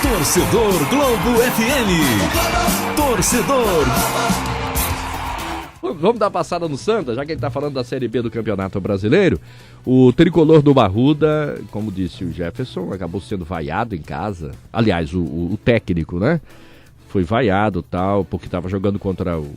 Torcedor Globo FM. Torcedor. Vamos dar uma passada no Santa, já que ele está falando da Série B do Campeonato Brasileiro. O tricolor do Barruda, como disse o Jefferson, acabou sendo vaiado em casa. Aliás, o técnico, né? Foi vaiado tal, porque estava jogando contra o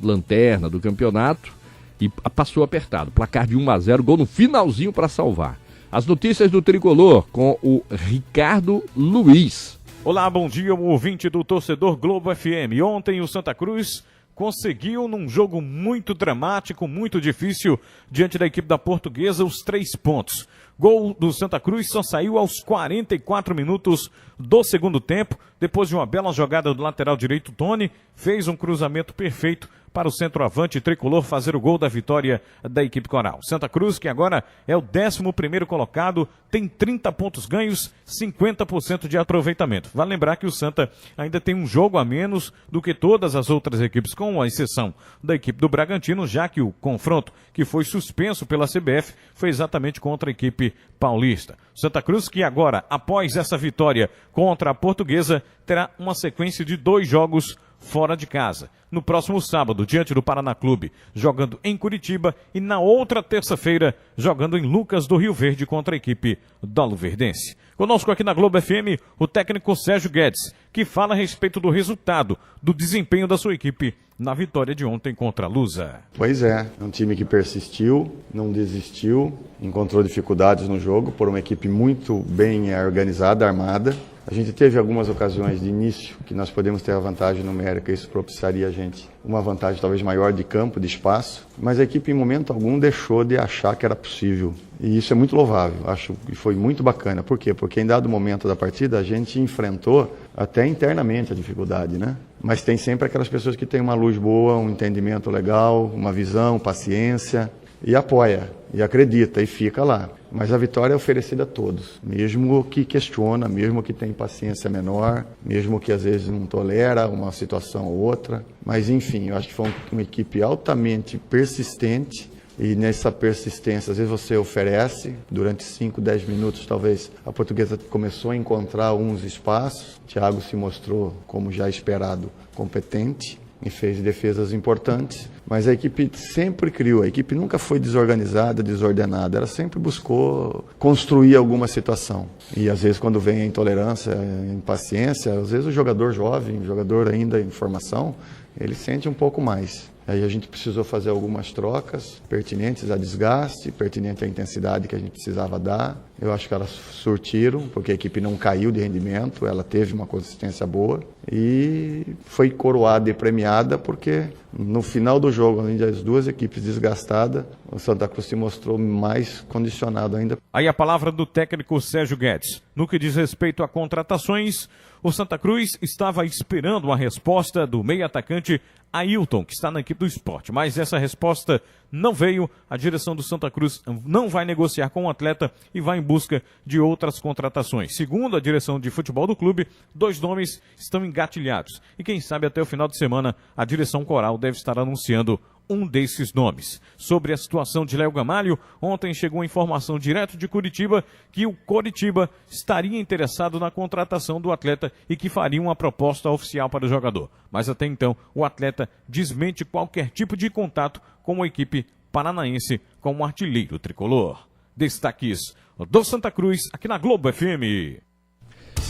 Lanterna do campeonato e passou apertado. Placar de 1-0, gol no finalzinho para salvar. As notícias do tricolor com o Ricardo Luiz. Olá, bom dia, o ouvinte do Torcedor Globo FM. Ontem o Santa Cruz conseguiu, num jogo muito dramático, muito difícil, diante da equipe da Portuguesa, os 3 pontos. Gol do Santa Cruz só saiu aos 44 minutos do segundo tempo, depois de uma bela jogada do lateral direito. Tony fez um cruzamento perfeito para o centroavante tricolor fazer o gol da vitória da equipe coral. Santa Cruz, que agora é o 11º colocado, tem 30 pontos ganhos, 50% de aproveitamento. Vale lembrar que o Santa ainda tem um jogo a menos do que todas as outras equipes, com a exceção da equipe do Bragantino, já que o confronto que foi suspenso pela CBF foi exatamente contra a equipe paulista. Santa Cruz, que agora, após essa vitória contra a Portuguesa, terá uma sequência de 2 jogos fora de casa. No próximo sábado, diante do Paraná Clube, jogando em Curitiba, e na outra terça-feira, jogando em Lucas do Rio Verde contra a equipe do Luverdense. Conosco aqui na Globo FM, o técnico Sérgio Guedes, que fala a respeito do resultado, do desempenho da sua equipe na vitória de ontem contra a Lusa. Pois é um time que persistiu, não desistiu, encontrou dificuldades no jogo por uma equipe muito bem organizada, armada. A gente teve algumas ocasiões de início que nós podemos ter a vantagem numérica, isso propiciaria a gente uma vantagem talvez maior de campo, de espaço, mas a equipe em momento algum deixou de achar que era possível. E isso é muito louvável, acho que foi muito bacana. Por quê? Porque em dado momento da partida a gente enfrentou até internamente a dificuldade, né? Mas tem sempre aquelas pessoas que têm uma luz boa, um entendimento legal, uma visão, paciência, e apoia, e acredita, e fica lá. Mas a vitória é oferecida a todos, mesmo que questiona, mesmo que tem paciência menor, mesmo que às vezes não tolera uma situação ou outra. Mas enfim, eu acho que foi uma equipe altamente persistente, e nessa persistência, às vezes você oferece, durante 5, 10 minutos, talvez a Portuguesa começou a encontrar uns espaços. Thiago se mostrou, como já esperado, competente e fez defesas importantes. Mas a equipe sempre criou, a equipe nunca foi desorganizada, desordenada, ela sempre buscou construir alguma situação. E às vezes quando vem a intolerância, a impaciência, às vezes o jogador jovem, o jogador ainda em formação, ele sente um pouco mais. Aí a gente precisou fazer algumas trocas pertinentes a desgaste, pertinente à intensidade que a gente precisava dar. Eu acho que elas surtiram, porque a equipe não caiu de rendimento, ela teve uma consistência boa e foi coroada e premiada porque no final do jogo, além das duas equipes desgastadas, o Santa Cruz se mostrou mais condicionado ainda. Aí a palavra do técnico Sérgio Guedes. No que diz respeito a contratações, o Santa Cruz estava esperando uma resposta do meio-atacante Ailton, que está na equipe do Sport, mas essa resposta não veio. A direção do Santa Cruz não vai negociar com o atleta e vai em busca de outras contratações. Segundo a direção de futebol do clube, 2 nomes estão engatilhados e quem sabe até o final de semana a direção coral deve estar anunciando um desses nomes. Sobre a situação de Léo Gamalho, ontem chegou a informação direto de Curitiba que o Coritiba estaria interessado na contratação do atleta e que faria uma proposta oficial para o jogador. Mas até então, o atleta desmente qualquer tipo de contato com a equipe paranaense como artilheiro tricolor. Destaques do Santa Cruz aqui na Globo FM.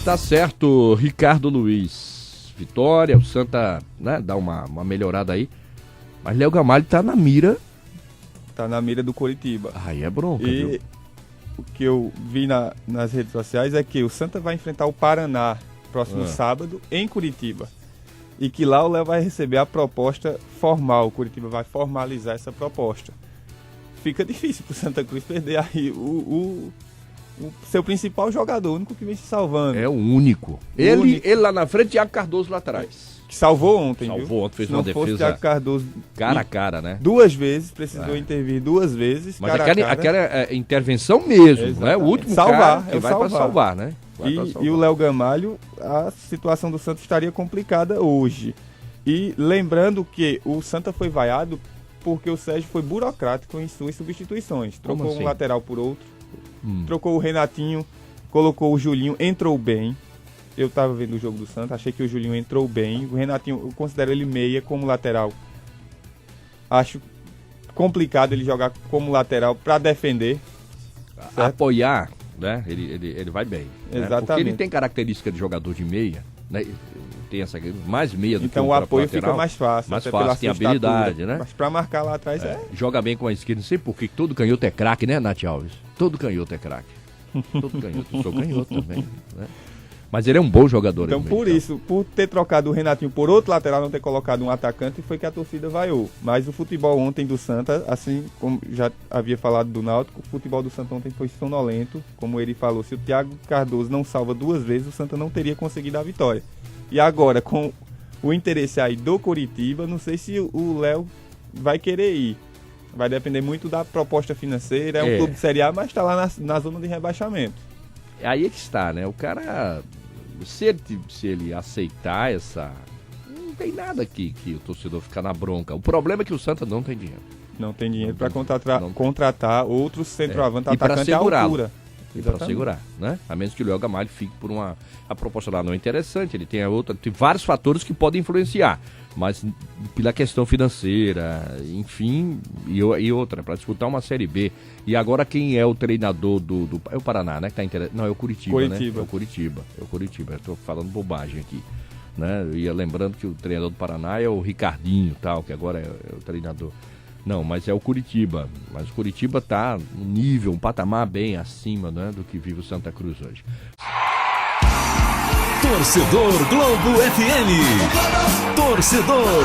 Tá certo, Ricardo Luiz. Vitória, o Santa, né, dá uma melhorada aí. Mas Léo Gamalho tá na mira. Tá na mira do Coritiba. Aí é bronca, e viu? O que eu vi nas redes sociais é que o Santa vai enfrentar o Paraná próximo sábado em Curitiba. E que lá o Léo vai receber a proposta formal. O Curitiba vai formalizar essa proposta. Fica difícil pro Santa Cruz perder aí o seu principal jogador, o único que vem se salvando. É o único. Ele lá na frente e Thiago Cardoso lá atrás. Que salvou ontem, fez Se uma não fosse defesa Thiago Cardoso cara a cara, né? 2 vezes, precisou intervir 2 vezes. Mas aquela intervenção mesmo, exatamente, né? O último salvar, cara que vai para salvar, né? E o Léo Gamalho, a situação do Santa estaria complicada hoje. E lembrando que o Santa foi vaiado porque o Sérgio foi burocrático em suas substituições. Trocou assim? Um lateral por outro, trocou o Renatinho, colocou o Julinho, entrou bem. eu tava vendo o jogo do Santa, achei que o Julinho entrou bem. O Renatinho, eu considero ele meia como lateral. Acho complicado ele jogar como lateral para defender. Certo? Apoiar, né? Ele vai bem. Né? Exatamente. Porque ele tem característica de jogador de meia, né? Tem essa mais meia do que então o apoio fica mais fácil. Mais fácil, tem habilidade, né? Mas para marcar lá atrás joga bem com a esquerda, não sei por que todo canhoto é craque, né, Nath Alves? Todo canhoto é craque. Todo canhoto, eu sou canhoto também, né? Mas ele é um bom jogador. Então por isso, por ter trocado o Renatinho por outro lateral, não ter colocado um atacante, foi que a torcida vaiou. Mas o futebol ontem do Santa, assim como já havia falado do Náutico, o futebol do Santa ontem foi sonolento. Como ele falou, se o Thiago Cardoso não salva 2 vezes, o Santa não teria conseguido a vitória. E agora, com o interesse aí do Coritiba, não sei se o Léo vai querer ir. Vai depender muito da proposta financeira. É um clube de Série A, mas está lá na zona de rebaixamento. Aí é que está, né? O cara, se ele aceitar essa... Não tem nada que o torcedor ficar na bronca. O problema é que o Santa não tem dinheiro. Não tem dinheiro para contratar outros centroavantes, atacantes à altura. E para segurar, né? A menos que o Léo Gamalho fique por uma... A proposta lá não é interessante, ele tem tem vários fatores que podem influenciar, mas pela questão financeira, enfim, e outra, para disputar uma Série B. E agora quem é o treinador do é o Paraná, né? Que tá interessado. Não, é o Curitiba, né? É o Curitiba. Eu tô falando bobagem aqui, né? E lembrando que o treinador do Paraná é o Ricardinho, tal, que agora é o treinador. Não, mas é o Curitiba. Mas o Curitiba tá um nível, um patamar bem acima, né, do que vive o Santa Cruz hoje. Torcedor Globo FM. Torcedor